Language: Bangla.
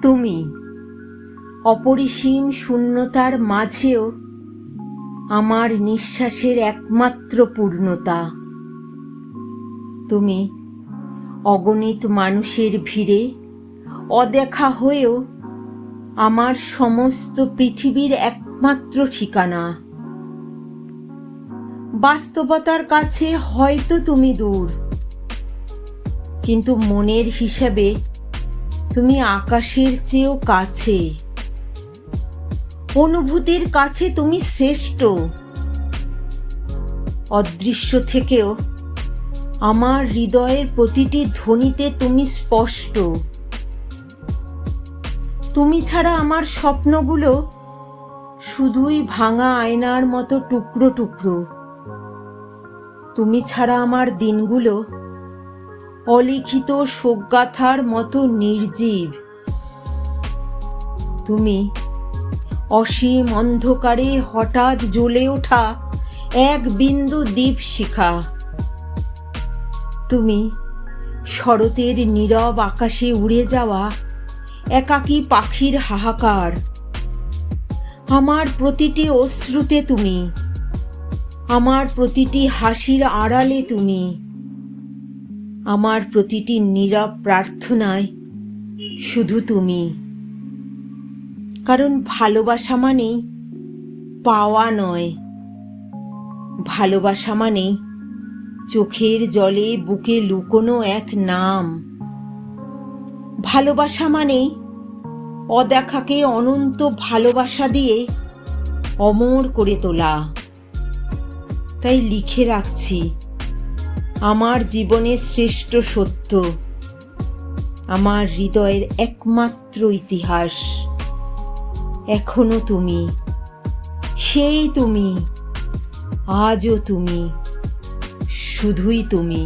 তুমি অপরিসীম শূন্যতার মাঝেও আমার নিঃশ্বাসের একমাত্র পূর্ণতা। তুমি অগণিত মানুষের ভিড়ে অদেখা হয়েও আমার সমস্ত পৃথিবীর একমাত্র ঠিকানা। বাস্তবতার কাছে হয়তো তুমি দূর, কিন্তু মনের হিসাবে তুমি আকাশের চেয়েও কাছে। অনুভূতির কাছে তুমি শ্রেষ্ঠ। অদৃশ্য থেকেও আমার হৃদয়ের প্রতিটি ধ্বনিতে তুমি স্পষ্ট। তুমি ছাড়া আমার স্বপ্নগুলো শুধুই ভাঙা আয়নার মতো টুকরো টুকরো। তুমি ছাড়া আমার দিনগুলো অলিখিত শোকগাথার মতো নির্জীব। তুমি অসীম অন্ধকারে হঠাৎ জ্বলে ওঠা এক বিন্দু দীপশিখা। তুমি শরতের নীরব আকাশে উড়ে যাওয়া একাকী পাখির হাহাকার। আমার প্রতিটি অশ্রুতে তুমি, আমার প্রতিটি হাসির আড়ালে তুমি, আমার প্রতিটি নীরব প্রার্থনায় শুধু তুমি। কারণ ভালোবাসা মানেই পাওয়া নয়, ভালোবাসা মানেই চোখের জলে বুকে লুকোনো এক নাম। ভালোবাসা মানেই অদেখাকে অনন্ত ভালোবাসা দিয়ে অমর করে তোলা। তাই লিখে রাখছি আমার জীবনের শ্রেষ্ঠ সত্য, আমার হৃদয়ের একমাত্র ইতিহাস এখনো তুমি, সেই তুমি, আজও তুমি, শুধুই তুমি।